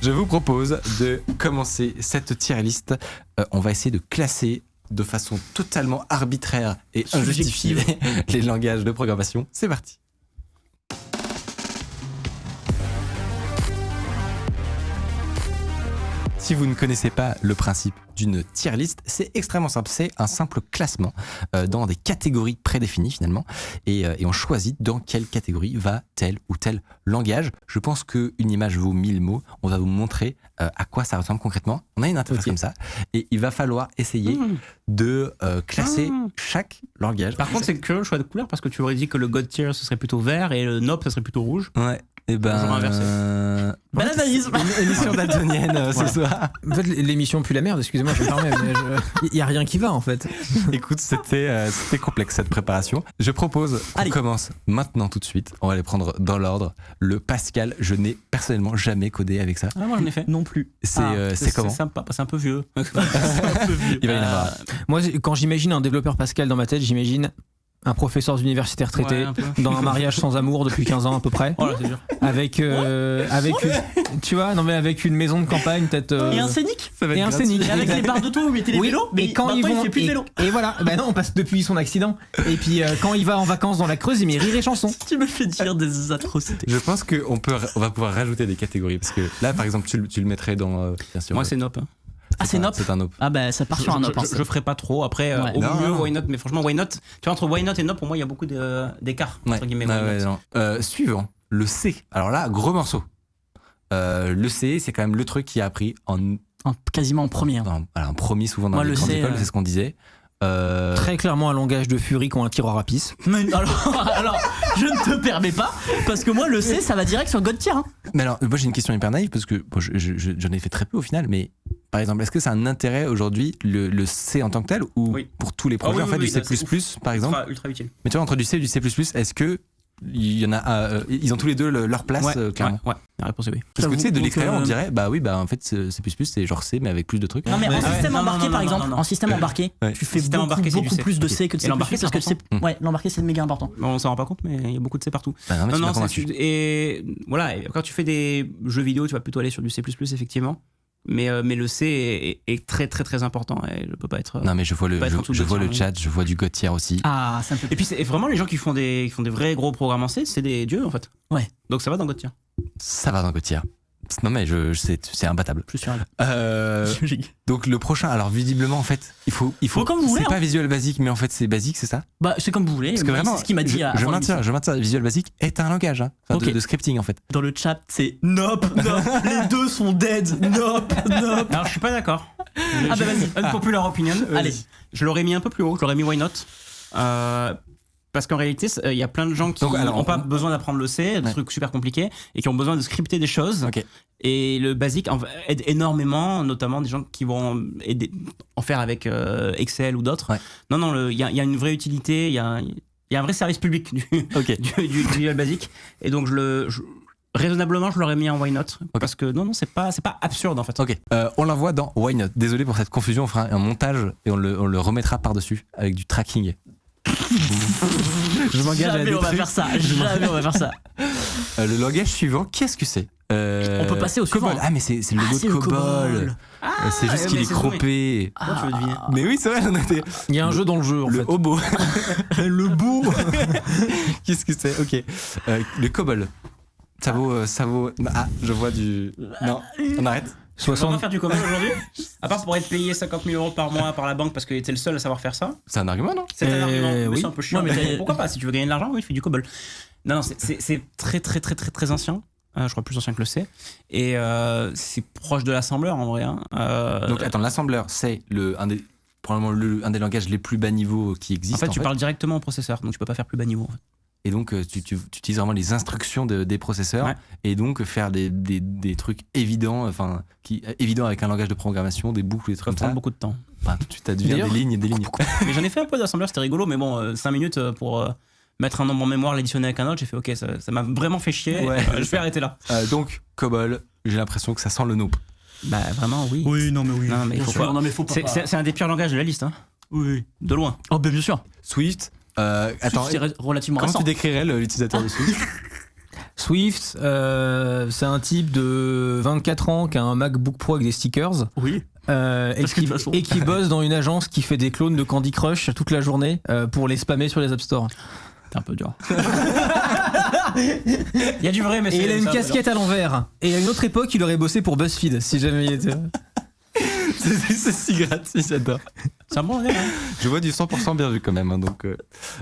Je vous propose de commencer cette tier list. On va essayer de classer de façon totalement arbitraire et injustifiée les langages de programmation. C'est parti. Si vous ne connaissez pas le principe d'une tier list, c'est extrêmement simple. C'est un simple classement dans des catégories prédéfinies finalement. Et on choisit dans quelle catégorie va tel ou tel langage. Je pense qu'une image vaut 1000 mots. On va vous montrer à quoi ça ressemble concrètement. On a une interface comme ça. Et il va falloir essayer de classer chaque langage. Par contre, c'est que le choix de couleur parce que tu aurais dit que le God tier ce serait plutôt vert et le Nope ce serait plutôt rouge. Ouais. Et Bonne analyse. Une émission daltonienne ce soir. En fait, l'émission pue la merde, excusez-moi, je me permets, mais il n'y a rien qui va en fait. Écoute, c'était complexe cette préparation. Je propose qu'on commence maintenant tout de suite. On va les prendre dans l'ordre. Le Pascal, je n'ai personnellement jamais codé avec ça. Ah, moi j'en ai fait. Non plus. C'est comment ? C'est sympa, c'est un peu vieux. Il va y en avoir. Moi, quand j'imagine un développeur Pascal dans ma tête, j'imagine un professeur d'université retraité dans un mariage sans amour depuis 15 ans à peu près. Voilà, c'est sûr. Avec tu vois, non mais avec une maison de campagne peut-être. Et un scénic. Et un scénic. Et avec les barres de toit où vous mettez les vélos. Mais quand ils vont, il fait plus de vélo. Et voilà, bah non, parce que depuis son accident. Et puis quand il va en vacances dans la Creuse, il met rire et chanson. Tu me fais dire des atrocités. Je pense qu'on va pouvoir rajouter des catégories parce que là, par exemple, tu le mettrais dans. Bien sûr. Moi, c'est Nope. Ah, c'est Nope. C'est un Nope. Ah bah ça part sur un Nope. Je ferai pas trop. Après, au mieux, Why Not. Mais franchement, Why Not. Tu vois, entre Why Not et Nope, pour moi, il y a beaucoup d'écart. Entre guillemets. Suivant, le C. Alors là, gros morceau. Le C, c'est quand même le truc qui a appris quasiment en premier. En premier, souvent dans les grandes écoles, c'est ce qu'on disait. Très clairement un langage de Fury qui ont un tiroir à pisse. Mais alors, je ne te permets pas, parce que moi le C, ça va direct sur God tier. Hein. Mais alors, moi j'ai une question hyper naïve, parce que j'en ai fait très peu au final, mais par exemple, est-ce que c'est un intérêt aujourd'hui le C en tant que tel, ou pour tous les projets en fait, du C++, par exemple ultra utile. Mais tu vois, entre du C et du C++, est-ce que il y en a, ils ont tous les deux leur place, clairement. Ouais, la réponse est oui. Parce que tu sais, de l'extérieur, on dirait, en fait, C++, c'est genre C, mais avec plus de trucs. Non, mais en système embarqué, par exemple, en système embarqué, tu fais beaucoup plus de C que de C++, parce que l'embarqué, c'est méga important. On s'en rend pas compte, mais il y a beaucoup de C partout. Non, et voilà, quand tu fais des jeux vidéo, tu vas plutôt aller sur du C++, effectivement. Mais le C est très très très important et je peux pas être. Non mais je vois le chat, je vois du God tier aussi. Ah, ça me fait. Et puis c'est vraiment les gens qui font des vrais gros programmes en C, c'est des dieux en fait. Ouais. Donc ça va dans God tier. Ça va dans God tier. Non mais c'est imbattable. Je suis sûr. Donc le prochain, alors visiblement en fait, il faut comme vous voulez. C'est pas Visual Basic, mais en fait c'est Basic, c'est ça ? Bah c'est comme vous voulez. Parce que vraiment, c'est ce qu'il m'a dit. Je maintiens, Visual Basic est un langage, de scripting en fait. Dans le chat, c'est Nope. Les deux sont dead. Nope. Alors je suis pas d'accord. Ah bah vas-y. Unpopular opinion. Allez. Je l'aurais mis un peu plus haut. Je l'aurais mis Why Not. Parce qu'en réalité, il y a plein de gens qui n'ont pas besoin d'apprendre le C, des trucs super compliqués, et qui ont besoin de scripter des choses. Okay. Et le basique aide énormément, notamment des gens qui vont en faire avec Excel ou d'autres. Ouais. Non, il y a une vraie utilité, il y a un vrai service public du Visual Basic. Et donc, raisonnablement, je l'aurais mis en Why Not. Okay. Parce que non, c'est pas absurde en fait. Ok. On l'envoie dans Why Not. Désolé pour cette confusion, on fera un montage et on le remettra par-dessus avec du tracking. Je m'engage Jamais on va faire ça. Le langage suivant, qu'est-ce que c'est On peut passer au COBOL. suivant. Ah mais c'est le logo de COBOL. C'est juste qu'il est croppé. Tu veux deviner. Mais oui, c'est vrai, on était. Il y a un jeu dans le jeu en fait. Le hobo. Le beau. Qu'est-ce que c'est ? Ok. Le COBOL. Ça vaut. Ah, je vois du. Non, on arrête. On va faire du COBOL aujourd'hui. À part pour être payé 50 000 € par mois par la banque parce que t'es le seul à savoir faire ça. C'est un argument, non ? C'est un argument. Oui. C'est un peu chiant. Mais pourquoi pas ? Si tu veux gagner de l'argent, oui, fais du COBOL. Non, c'est très très très très très ancien. Je crois plus ancien que le C. Et c'est proche de l'assembleur en vrai. Donc attends, l'assembleur, c'est probablement un des langages les plus bas niveau qui existent. En fait, tu parles directement au processeur, donc tu peux pas faire plus bas niveau. En fait. Et donc, tu utilises vraiment les instructions des processeurs, et donc faire des trucs évidents, évidents avec un langage de programmation, des boucles, des trucs comme ça. Ça prend beaucoup de temps. Tout de suite, ça devient des lignes et des lignes. Mais j'en ai fait un peu d'assembleur, c'était rigolo, mais bon, 5 minutes pour mettre un nombre en mémoire, l'additionner avec un autre, j'ai fait ok, ça m'a vraiment fait chier, je vais arrêter là. Donc, COBOL, j'ai l'impression que ça sent le nope. Bah vraiment, oui. Oui, non mais oui. Non, mais il faut pas. C'est un des pires langages de la liste, hein. Oui. De loin. Oh, ben bien sûr. Swift. Attends, c'est relativement comment récent. tu décrirais l'utilisateur de Swift ? Swift, c'est un type de 24 ans qui a un MacBook Pro avec des stickers. Oui. Et qui bosse dans une agence qui fait des clones de Candy Crush toute la journée pour les spammer sur les App Store. C'est un peu dur. Il y a du vrai, mais et il a une casquette à l'envers. Et à une autre époque, il aurait bossé pour BuzzFeed, si jamais il était. C'est si gratuit, j'adore. C'est un bon gars. Hein. Je vois du 100% bien vu quand même. Hein, donc,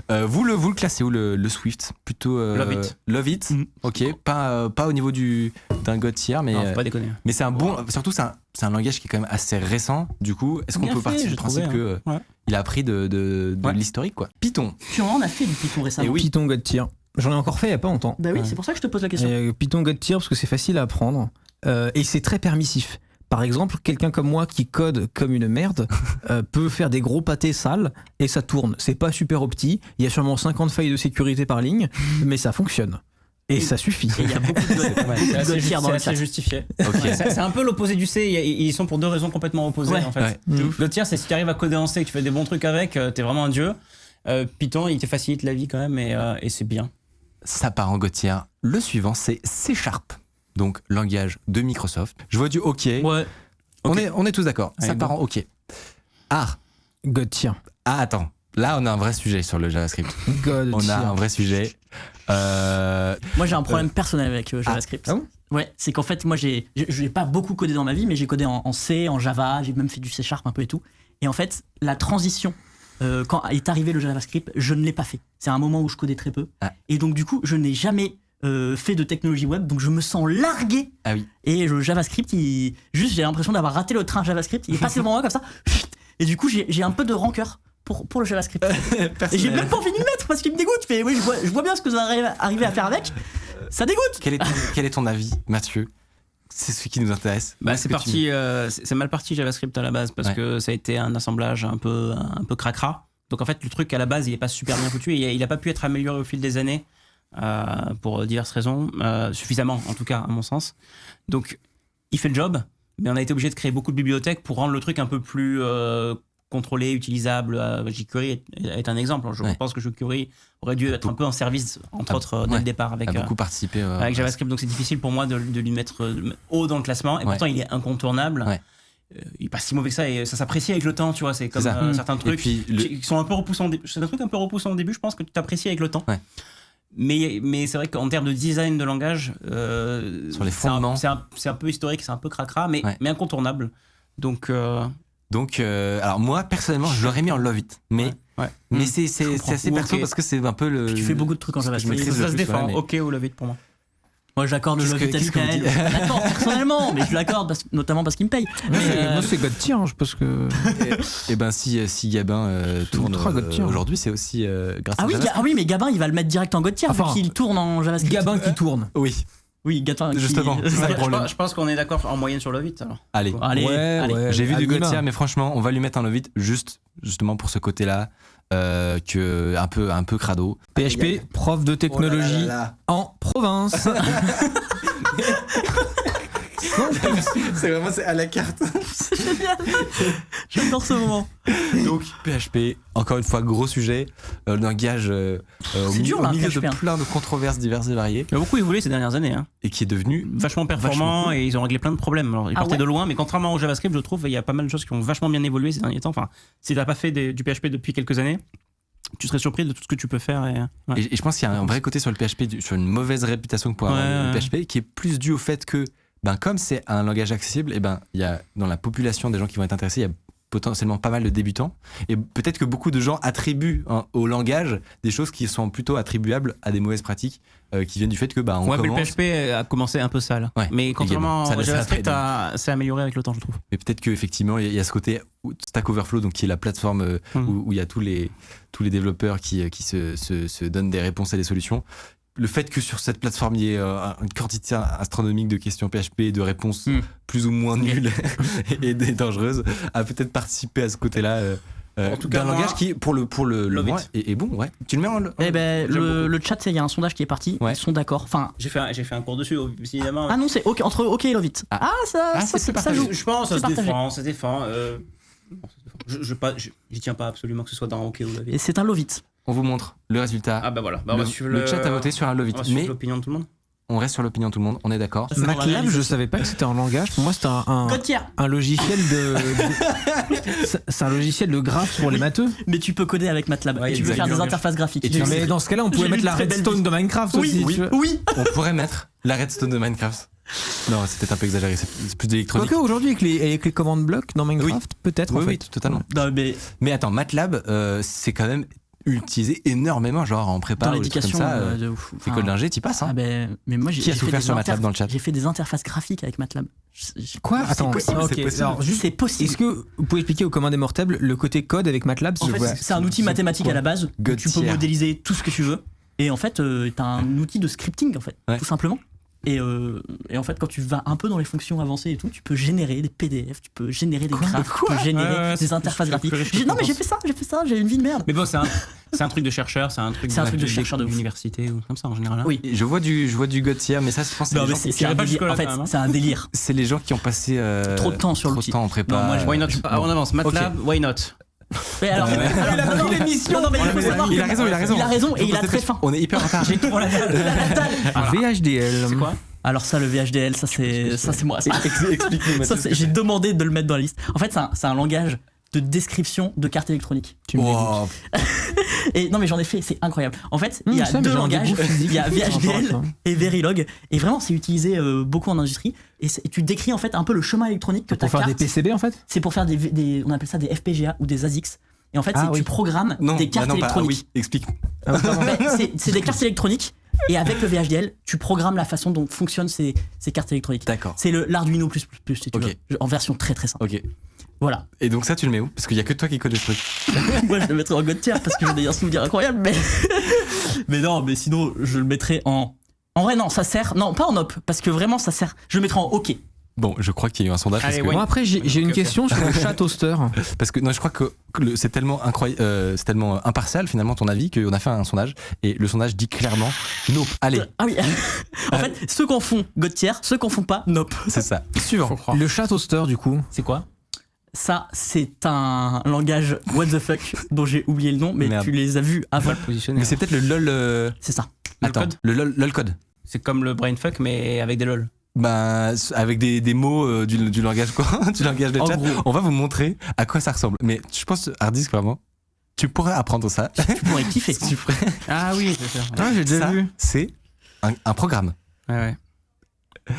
vous le classez où le Swift? Plutôt Love It. Love It. Ok. Pas au niveau d'un God tier, mais non, faut pas déconner. Mais c'est un bon. Surtout, c'est un langage qui est quand même assez récent. Du coup, est-ce qu'on peut partir du principe que il a appris de l'historique, quoi. Python. Tu en as fait du Python récemment. Oui. Python God tier. J'en ai encore fait il y a pas longtemps. Bah oui, c'est pour ça que je te pose la question. Python God tier parce que c'est facile à apprendre et c'est très permissif. Par exemple, quelqu'un comme moi qui code comme une merde peut faire des gros pâtés sales et ça tourne. C'est pas super opti, il y a sûrement 50 failles de sécurité par ligne, mais ça fonctionne. Et ça suffit. Il y a beaucoup de tiers dans le chat. C'est justifié. Okay. C'est un peu l'opposé du C, ils sont pour deux raisons complètement opposées en fait. Le tiers, c'est si tu arrives à coder en C, que tu fais des bons trucs avec, t'es vraiment un dieu. Python, il te facilite la vie quand même et c'est bien. Ça part en Gauthier. Le suivant, c'est C#. Donc, langage de Microsoft. Je vois du OK. Ouais. Okay. On est tous d'accord. Ça part en OK. God tier. Attends. Là, on a un vrai sujet sur le JavaScript. On a un vrai sujet. Moi, j'ai un problème personnel avec JavaScript. Ah bon? Ouais, c'est qu'en fait, moi, je n'ai pas beaucoup codé dans ma vie, mais j'ai codé en C, en Java, j'ai même fait du C# un peu et tout. Et en fait, la transition, quand est arrivé le JavaScript, je ne l'ai pas fait. C'est un moment où je codais très peu. Et donc, du coup, je n'ai jamais fait de technologie web, donc je me sens largué. Ah oui. Et le JavaScript, juste j'ai l'impression d'avoir raté le train JavaScript. Il est passé devant moi comme ça. Et du coup, j'ai un peu de rancœur pour le JavaScript. Et j'ai même pas envie de le mettre parce qu'il me dégoûte. Mais oui, je vois bien ce que vous arrivez à faire avec. Ça dégoûte. Quel est ton avis, Mathieu? C'est ce qui nous intéresse. C'est parti. C'est mal parti JavaScript à la base parce que ça a été un assemblage un peu cracra. Donc en fait, le truc à la base, il est pas super bien foutu et il a pas pu être amélioré au fil des années. Pour diverses raisons, suffisamment en tout cas à mon sens. Donc il fait le job, mais on a été obligé de créer beaucoup de bibliothèques pour rendre le truc un peu plus contrôlé, utilisable. jQuery est un exemple. Je pense que jQuery aurait dû être un peu en service, entre autres, dès le départ avec beaucoup participé avec JavaScript. Donc c'est difficile pour moi de lui mettre haut dans le classement. Et pourtant il est incontournable. Il est pas si mauvais que ça et ça s'apprécie avec le temps, tu vois. C'est comme certains trucs qui sont un peu repoussants. C'est un truc un peu repoussant au début. Je pense que tu t'apprécies avec le temps. Mais c'est vrai qu'en termes de design de langage, sur les fondements, c'est un peu historique, c'est un peu cracra, mais incontournable. Donc, alors moi personnellement, je l'aurais mis en Love It, mais c'est assez perso parce que c'est un peu le. Tu fais beaucoup de trucs en JavaScript. Ça se défend. OK ou Love It pour moi. Moi, j'accorde le Love It à Michael. Je l'accorde personnellement, mais je l'accorde notamment parce qu'il me paye. Moi, c'est God tier, je pense que. Et ben si Gabin tourne aujourd'hui, c'est aussi grâce à JavaScript. Oui, mais Gabin, il va le mettre direct en God tier vu qu'il tourne en JavaScript. Gabin qui tourne. Oui, Gabin. Justement, c'est ça le problème. Je pense qu'on est d'accord en moyenne sur Love It alors. Allez. J'ai vu du God tier, mais franchement, on va lui mettre un Love It justement pour ce côté-là. Que un peu crado. PHP, prof de technologie en province. C'est vraiment à la carte. C'est génial. J'adore ce moment. Donc PHP, encore une fois gros sujet, langage au milieu de plein de controverses diverses et variées. Il y a beaucoup évolué ces dernières années et qui est devenu vachement performant et ils ont réglé plein de problèmes. Alors ils partaient de loin, mais contrairement au JavaScript, je trouve il y a pas mal de choses qui ont vachement bien évolué ces derniers temps. Enfin, si t'as pas fait du PHP depuis quelques années, tu serais surpris de tout ce que tu peux faire. Et je pense qu'il y a un vrai côté sur le PHP, sur une mauvaise réputation que pourrait avoir le PHP, qui est plus dû au fait que comme c'est un langage accessible, il y a dans la population des gens qui vont être intéressés, il y a potentiellement pas mal de débutants et peut-être que beaucoup de gens attribuent au langage des choses qui sont plutôt attribuables à des mauvaises pratiques qui viennent du fait que on commence... mais le PHP a commencé un peu sale, mais contrairement au JavaScript, c'est amélioré avec le temps, je trouve. Mais peut-être qu'effectivement il y a ce côté Stack Overflow, donc qui est la plateforme où il y a tous les développeurs qui se donnent des réponses à des solutions. Le fait que sur cette plateforme il y ait une quantité astronomique de questions PHP et de réponses plus ou moins nulles et dangereuses a peut-être participé à ce côté-là en tout cas, d'un langage qui pour le moins est bon. Tu le mets en le chat, il y a un sondage qui est parti. Ils sont d'accord. Enfin, j'ai fait un cours dessus évidemment. Ah non, c'est entre OK et Love It. Ça joue. Je pense ça se défend. J'y tiens pas absolument que ce soit dans OK ou Love It. Et c'est un Love It. On vous montre le résultat. Ah bah voilà. Le chat a voté sur un Love It. Mais l'opinion de tout le monde. On reste sur l'opinion de tout le monde, on est d'accord. C'est dans la MATLAB, je réalisation. savais pas que c'était un langage. Pour moi, c'était Gauthier. un logiciel c'est un logiciel de graphe pour les matheux. Mais tu peux coder avec MATLAB. Ouais, Et tu peux faire des exactement. interfaces graphiques. Et tu- Non, mais dans ce cas-là, on pouvait J'ai mettre une la très belle redstone vie. de Minecraft Oui, aussi. oui, tu vois. oui. On pourrait mettre la redstone de Minecraft. Non, c'était un peu exagéré, c'est plus d'électronique. Quoique aujourd'hui, avec les commandes blocs dans Minecraft, peut-être en Oui, fait. oui, totalement. Non, mais Mais attends, MATLAB, c'est quand même utilisé énormément, genre en prépa dans ou des trucs l'éducation, comme ça. de ouf. Enfin, École d'ingé, t'y passes, hein. Ah ben, mais moi j'ai Qui a j'ai souffert fait sur des MATLAB dans le chat? J'ai fait des interfaces graphiques avec MATLAB. Quoi C'est Attends, possible. ok, C'est possible. alors juste, C'est possible. est-ce que vous pouvez expliquer aux communs des mortels le côté code avec MATLAB En je fait, vois- c'est un outil mathématique quoi à la base. Où tu peux Gauthier. modéliser tout ce que tu veux. Et en fait, t'as un outil de scripting, en fait, Ouais. tout simplement. Et en fait, quand tu vas un peu dans les fonctions avancées et tout, tu peux générer des PDF, tu peux générer des graphes, tu peux générer Ouais, des c'est interfaces plus graphiques. riche que Non, mais je j'ai fait ça, j'ai une vie de merde. Mais bon, c'est un truc de chercheur, c'est un truc de chercheur de ouf. d'université ou comme ça en général. hein. Oui. Je vois du Gauthier, mais ça, je pense que Non, mais c'est c'est un pas délire. jusque-là, En fait, quand même, hein. c'est un délire. c'est les gens qui ont passé Trop de temps sur l'outil. trop de temps en prépa. Non, moi, Why not Ah, on avance. MATLAB, why not Mais alors, Il a pris l'émission. non, mais il faut savoir Il a que- raison, il a raison. Il a raison et il a très faim. On est hyper en retard. J'ai tout la dalle. VHDL. C'est quoi Alors ça, le VHDL, ça c'est moi. Ça. Explique-nous. Ça, j'ai demandé de le mettre dans la liste. En fait, c'est un langage de description de cartes électroniques. Tu me Wow. Et non, mais j'en ai fait, c'est incroyable. En fait, il y a ça, mais deux j'ai un langages. dégoût physique Il y a par rapport à VHDL ça. et Verilog. Et vraiment, c'est utilisé beaucoup en industrie. Et tu décris en fait un peu le chemin électronique que ta Pour faire des carte. PCB en fait C'est pour faire on appelle ça des FPGA ou des ASICs. Et en fait, Ah c'est oui. tu programmes Non, des cartes bah non, bah, ah électroniques. oui, explique. Ben, c'est des cartes électroniques. Et avec le VHDL, tu programmes la façon dont fonctionnent ces cartes électroniques. D'accord. C'est l'Arduino++, si tu Ok. veux, en version très très simple. Ok. Voilà. Et donc ça, tu le mets où? Parce qu'il y a que toi qui code le truc. Moi, je le mettrais en Gauthier parce que j'ai d'ailleurs souvenir incroyable, mais mais non, mais sinon, je le mettrais en vrai, non, ça sert, non, pas en op, parce que vraiment, ça sert. Je le mettrais en OK. Bon, je crois qu'il y a eu un sondage Allez, parce que, ouais. Bon après j'ai une Ok. question sur le chat toaster. parce que non, je crois que c'est tellement incroyable, c'est tellement impartial finalement ton avis qu'on a fait un sondage et le sondage dit clairement nope. Allez, Ah oui. En fait, ceux qu'on font Gauthier, ceux qu'on font pas, nope. c'est ça. Suivant. Le chat toaster du coup. C'est quoi Ça, c'est un langage what the fuck dont j'ai oublié le nom, mais Merde. tu les as vus avant. Positionner. Mais c'est peut-être le lol. C'est ça. Attends, code le lol code. C'est comme le brainfuck mais avec des lol. Bah, avec des mots du langage quoi, du langage de En chat. gros. On va vous montrer à quoi ça ressemble. Mais je pense, Hardisk, vraiment, tu pourrais apprendre ça. Tu pourrais kiffer. Si tu ferais. Ah oui, c'est ça. Ah j'ai déjà Ça, vu. c'est un programme. Ouais, ouais.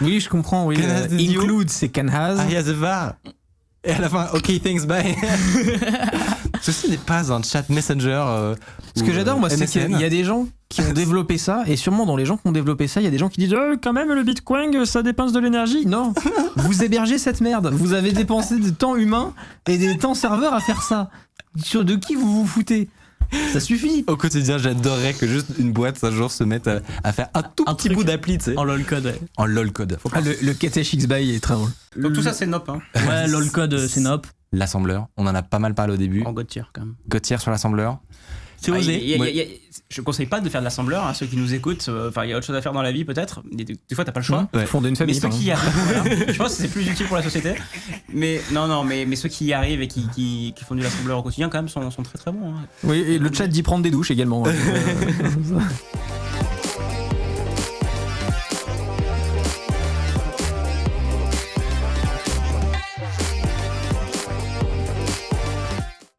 Oui je comprends. Oui. Can has the you? Include c'est can has. Ah, il y a the var. Et à la fin, ok, thanks, bye. Ceci n'est pas un chat messenger. Ce que j'adore, moi, c'est MSN. qu'il y a des gens qui ont développé ça, et sûrement dans les gens qui ont développé ça, il y a des gens qui disent quand même, le Bitcoin, ça dépense de l'énergie. Non, vous hébergez cette merde. Vous avez dépensé du temps humain et des temps serveurs à faire ça. De qui vous vous foutez? Ça suffit. Au quotidien, j'adorerais que juste une boîte un jour se mette à faire un tout Un petit truc bout d'appli, tu sais, En lol-code, ouais. en lol code. Ah, le Ketesh X-By est très drôle. Donc tout ça c'est nope hein. Ouais, lol-code, c'est nope. L'assembleur, on en a pas mal parlé au début. En Gauthier quand même. Gauthier sur l'assembleur. C'est osé. Je conseille pas de faire de l'assembleur à ceux qui nous écoutent. Enfin, il y a autre chose à faire dans la vie peut-être. Des fois, t'as pas le choix. Ouais. Fonder une Mais famille. ceux quand qui y même. arrivent, voilà. Je pense que c'est plus utile pour la société. Mais non, mais ceux qui y arrivent et qui font de l'assembleur au quotidien quand même sont très très bons. hein. Oui, et le chat dit prendre des douches également.